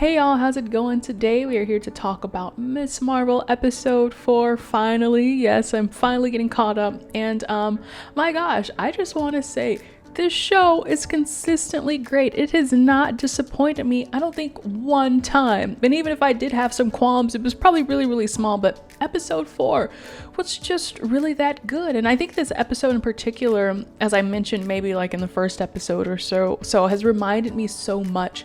Hey y'all, how's it going today? We are here to talk about Miss Marvel episode 4 finally. Yes, I'm finally getting caught up. And my gosh, I just want to say this show is consistently great. It has not disappointed me, I don't think, one time. And even if I did have some qualms, it was probably really small, but episode 4 was just really that good. And I think this episode in particular, as I mentioned maybe like in the first episode or so has reminded me so much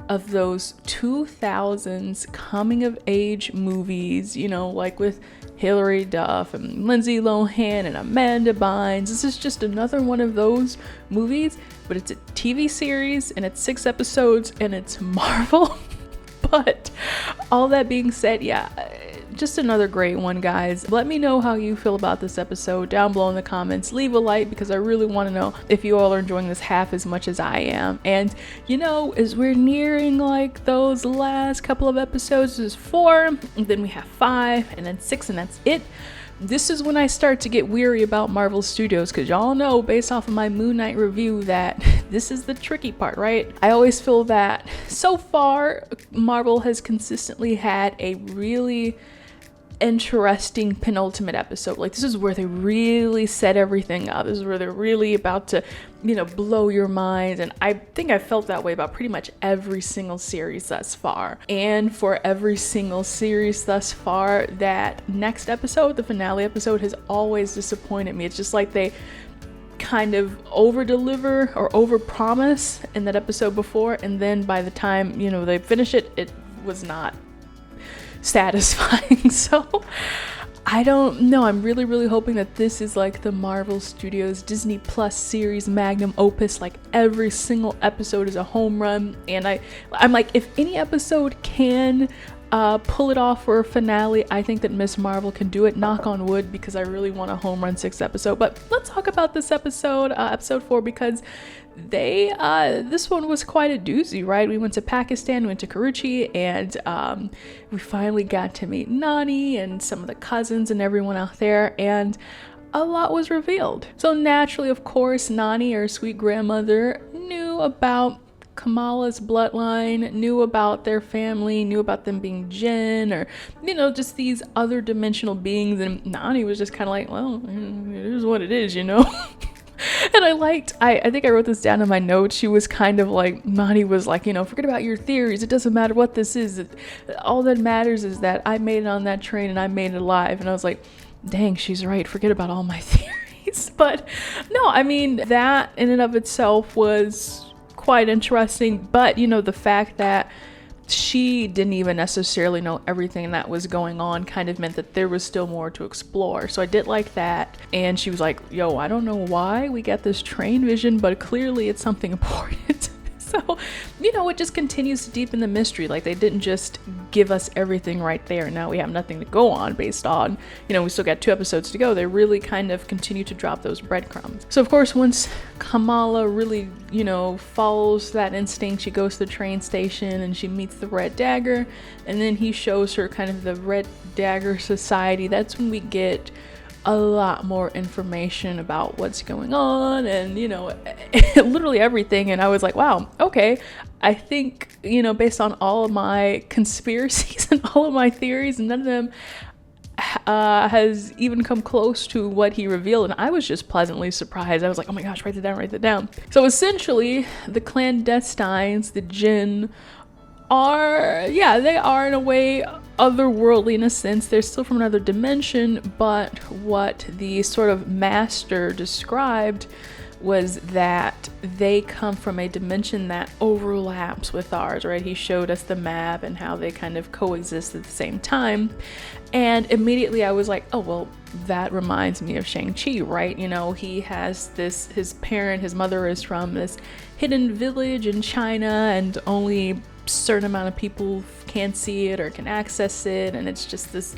of those 2000s coming of age movies, you know, like with Hilary Duff and Lindsay Lohan and Amanda Bynes. This is just another one of those movies, but it's a TV series and it's 6 episodes and it's Marvel. But all that being said, yeah, just another great one, guys. Let me know how you feel about this episode down below in the comments. Leave a like because I really want to know if you all are enjoying this half as much as I am. And you know, as we're nearing like those last couple of episodes, there's 4, and then we have 5, and then 6, and that's it. This is when I start to get weary about Marvel Studios, because y'all know based off of my Moon Knight review that this is the tricky part, right? I always feel that so far Marvel has consistently had a really interesting penultimate episode. Like, this is where they really set everything up. This is where they're really about to, you know, blow your mind. And I think I felt that way about pretty much every single series thus far. And for every single series thus far, that next episode, the finale episode, has always disappointed me. It's just like they kind of over deliver or over promise in that episode before, and then by the time, you know, they finish it, it was not satisfying. So I don't know. I'm really hoping that this is like the Marvel Studios Disney Plus series magnum opus. Like, every single episode is a home run, and I'm like, if any episode can pull it off for a finale, I think that Miss Marvel can do it. Knock on wood, because I really want a home run 6th episode. But let's talk about this episode, episode 4, because this one was quite a doozy, right? We went to Pakistan, we went to Karachi, and we finally got to meet Nani and some of the cousins and everyone out there, and a lot was revealed. So naturally, of course, Nani, her sweet grandmother, knew about Kamala's bloodline, knew about their family, knew about them being Jinn, or, you know, just these other dimensional beings. And Nani was just kind of like, well, it is what it is, you know. And I think I wrote this down in my notes. She was kind of like, Nani was like, you know, forget about your theories. It doesn't matter what this is. All that matters is that I made it on that train and I made it alive. And I was like, dang, she's right. Forget about all my theories. But no, I mean, that in and of itself was quite interesting. But, you know, the fact that she didn't even necessarily know everything that was going on kind of meant that there was still more to explore. So I did like that. And she was like, yo, I don't know why we get this train vision, but clearly it's something important. So, you know, it just continues to deepen the mystery. Like, they didn't just give us everything right there. Now we have nothing to go on based on, you know, we still got 2 episodes to go. They really kind of continue to drop those breadcrumbs. So, of course, once Kamala really, you know, follows that instinct, she goes to the train station and she meets the Red Dagger. And then he shows her kind of the Red Dagger Society. That's when we get a lot more information about what's going on, and, you know, literally everything. And I was like, wow, okay, I think, you know, based on all of my conspiracies and all of my theories, none of them has even come close to what he revealed. And I was just pleasantly surprised. I was like, oh my gosh, write that down. So essentially, the clandestines, the Jinn, they are in a way otherworldly in a sense. They're still from another dimension, but what the sort of master described was that they come from a dimension that overlaps with ours, right? He showed us the map and how they kind of coexist at the same time. And immediately I was like, oh, well, that reminds me of Shang-Chi, right? You know, he has this, his mother is from this hidden village in China, and only certain amount of people can see it or can access it, and it's just this,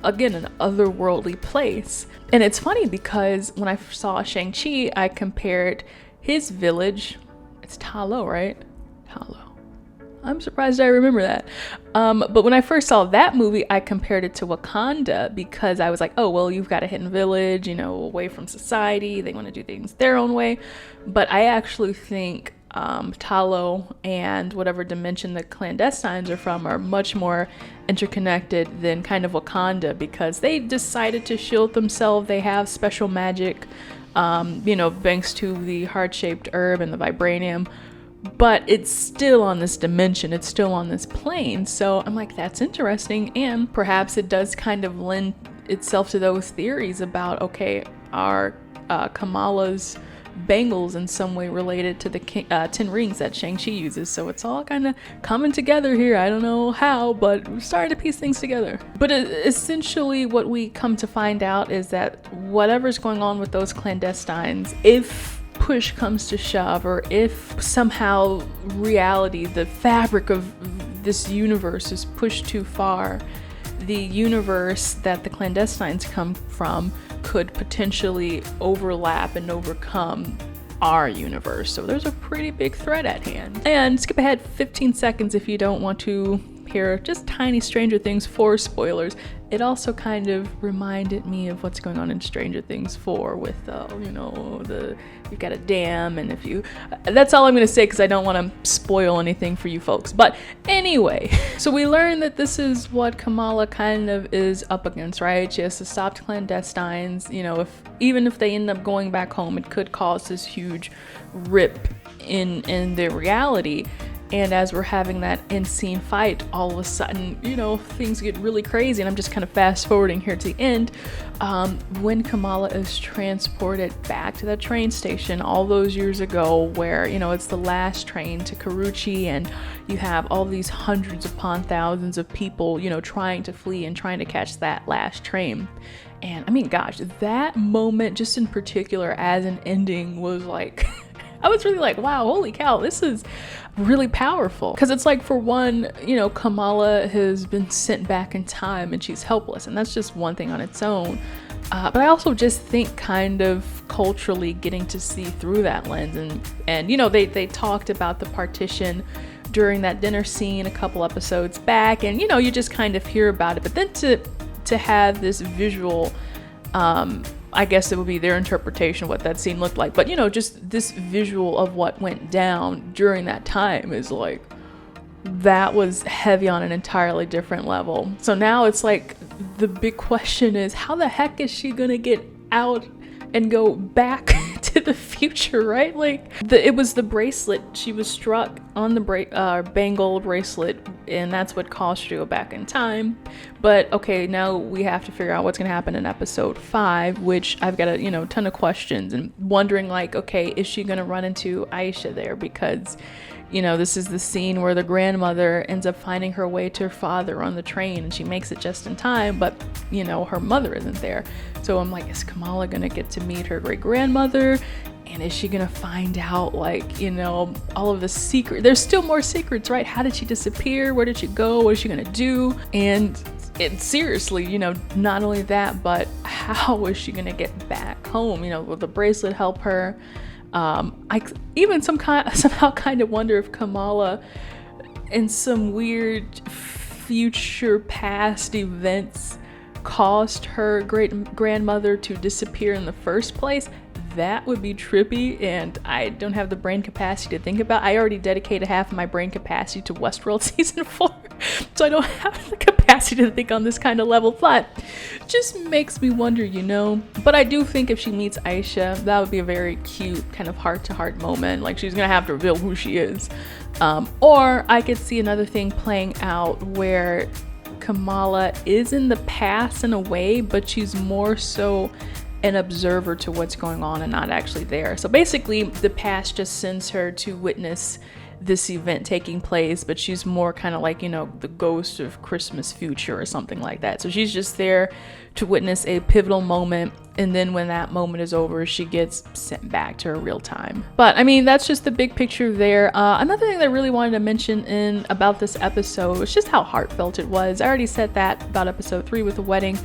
again, an otherworldly place. And it's funny because when I saw Shang-Chi, I compared his village, it's Ta Lo, right? Ta Lo. I'm surprised I remember that. But when I first saw that movie, I compared it to Wakanda, because I was like, oh, well, you've got a hidden village, you know, away from society. They want to do things their own way. But I actually think Talo and whatever dimension the clandestines are from are much more interconnected than kind of Wakanda, because they decided to shield themselves. They have special magic, thanks to the heart-shaped herb and the vibranium, but it's still on this dimension, it's still on this plane. So I'm like, that's interesting, and perhaps it does kind of lend itself to those theories about, okay, are Kamala's bangles in some way related to the 10 rings that Shang-Chi uses? So it's all kind of coming together here. I don't know how, but we're starting to piece things together. But essentially what we come to find out is that whatever's going on with those clandestines, if push comes to shove, or if somehow reality, the fabric of this universe is pushed too far, the universe that the clandestines come from could potentially overlap and overcome our universe. So there's a pretty big threat at hand. And skip ahead 15 seconds if you don't want to hear just tiny Stranger Things 4 spoilers. It also kind of reminded me of what's going on in Stranger Things 4 with, you've got a dam, and that's all I'm going to say because I don't want to spoil anything for you folks. But anyway, so we learned that this is what Kamala kind of is up against, right? She has to stop clandestines. Even if they end up going back home, it could cause this huge rip in their reality. And as we're having that end-scene fight, all of a sudden, things get really crazy. And I'm just kind of fast-forwarding here to the end. When Kamala is transported back to that train station all those years ago, where, it's the last train to Karuchi, and you have all these hundreds upon thousands of people, trying to flee and trying to catch that last train. And I mean, gosh, that moment just in particular as an ending was like... I was really like, wow, holy cow, this is really powerful. Because it's like, for one, Kamala has been sent back in time and she's helpless. And that's just one thing on its own. But I also just think kind of culturally getting to see through that lens. And they talked about the partition during that dinner scene a couple episodes back. And, you just kind of hear about it. But then to have this visual... I guess it would be their interpretation of what that scene looked like. But, just this visual of what went down during that time is like, that was heavy on an entirely different level. So now it's like, the big question is, how the heck is she gonna get out and go back to the future, right? Like, it was the bracelet. She was struck on the bangle bracelet, and that's what caused her to go back in time. But okay, now we have to figure out what's gonna happen in episode 5, which I've got a ton of questions and wondering, like, okay, is she gonna run into Aisha there? Because this is the scene where the grandmother ends up finding her way to her father on the train, and she makes it just in time, but her mother isn't there. So I'm like, is Kamala gonna get to meet her great grandmother? And is she gonna find out, like, all of the secret? There's still more secrets, right? How did she disappear? Where did she go? What is she gonna do? And seriously, not only that, but how is she gonna get back home? Will the bracelet help her? I even somehow kind of wonder if Kamala, in some weird future past events, caused her great grandmother to disappear in the first place. That would be trippy, and I don't have the brain capacity to think about. I already dedicated half of my brain capacity to Westworld season 4, so I don't have the capacity to think on this kind of level, but just makes me wonder, But I do think if she meets Aisha, that would be a very cute kind of heart-to-heart moment. Like, she's gonna have to reveal who she is. Or I could see another thing playing out where Kamala is in the past in a way, but she's more so an observer to what's going on and not actually there. So basically, the past just sends her to witness this event taking place, but she's more kind of like, the ghost of Christmas future or something like that. So she's just there to witness a pivotal moment, and then when that moment is over, she gets sent back to her real time. But I mean, that's just the big picture there. Another thing that I really wanted to mention about this episode was just how heartfelt it was. I already said that about episode 3 with the wedding,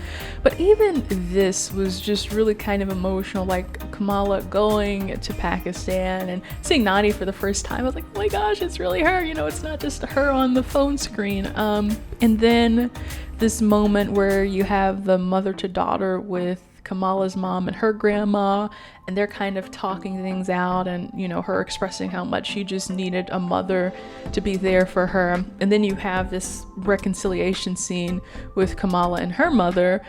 but even this was just really kind of emotional, like Kamala going to Pakistan and seeing Nani for the first time. I was like, oh my gosh, it's really her, it's not just her on the phone screen. And then this moment where you have the mother to daughter with Kamala's mom and her grandma, and they're kind of talking things out, and you know, her expressing how much she just needed a mother to be there for her. And then you have this reconciliation scene with Kamala and her mother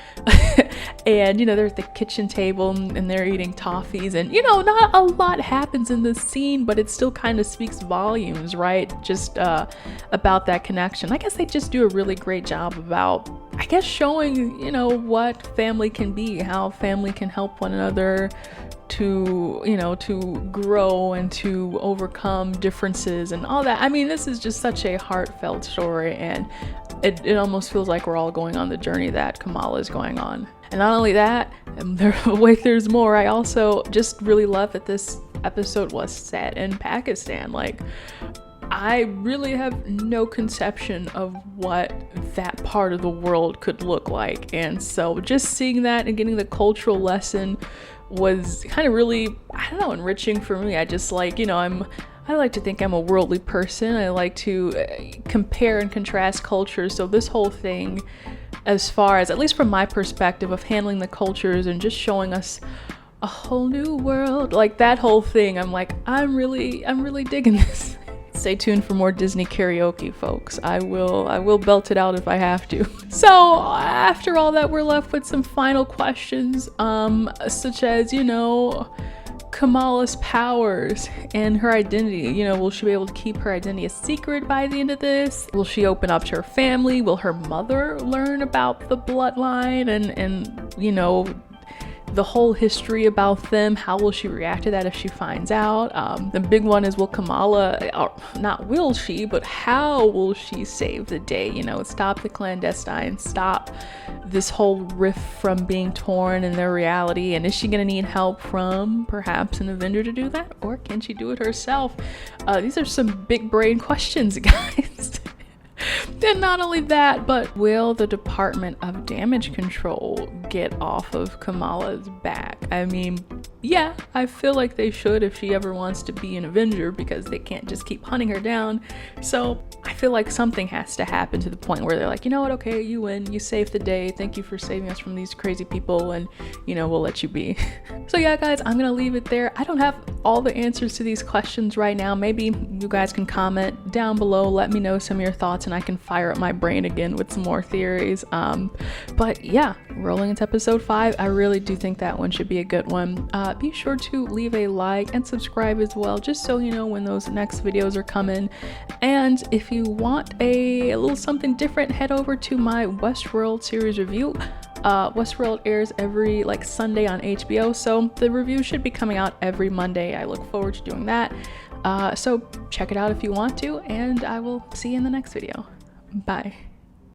and you know, they're at the kitchen table and they're eating toffees, and you know, not a lot happens in this scene, but it still kind of speaks volumes, right? Just about that connection. I guess they just do a really great job about, I guess, showing, you know, what family can be, how family can help one another to, you know, to grow and to overcome differences and all that. I mean, this is just such a heartfelt story, and it almost feels like we're all going on the journey that Kamala is going on. And not only that, there's more. I also just really love that this episode was set in Pakistan. Like, I really have no conception of what that part of the world could look like. And so just seeing that and getting the cultural lesson was kind of really, I don't know, enriching for me. I just like, you know, I like to think I'm a worldly person. I like to compare and contrast cultures. So this whole thing, as far as, at least from my perspective, of handling the cultures and just showing us a whole new world, like that whole thing, I'm like, I'm really digging this. Stay tuned for more Disney karaoke, folks. I will belt it out if I have to. So after all that, we're left with some final questions, such as, you know, Kamala's powers and her identity. You know, will she be able to keep her identity a secret by the end of this? Will she open up to her family? Will her mother learn about the bloodline and you know, the whole history about them? How will she react to that if she finds out? The big one is, will Kamala, not will she, but how will she save the day? You know, stop the clandestine, stop this whole rift from being torn in their reality. And is she gonna need help from perhaps an Avenger to do that? Or can she do it herself? These are some big brain questions, guys. And not only that, but will the Department of Damage Control get off of Kamala's back? I mean, yeah, I feel like they should if she ever wants to be an Avenger, because they can't just keep hunting her down. So I feel like something has to happen to the point where they're like, you know what, okay, you win, you saved the day, thank you for saving us from these crazy people, and you know, we'll let you be. So yeah, guys, I'm gonna leave it there. I don't have all the answers to these questions right now. Maybe you guys can comment down below, let me know some of your thoughts, and I can fire up my brain again with some more theories. But yeah, rolling into episode 5, I really do think that one should be a good one. Be sure to leave a like and subscribe as well, just so you know when those next videos are coming. And if you want a little something different, head over to my Westworld series review. Westworld airs every Sunday on HBO, so the review should be coming out every Monday. I look forward to doing that. So check it out if you want to, and I will see you in the next video. Bye.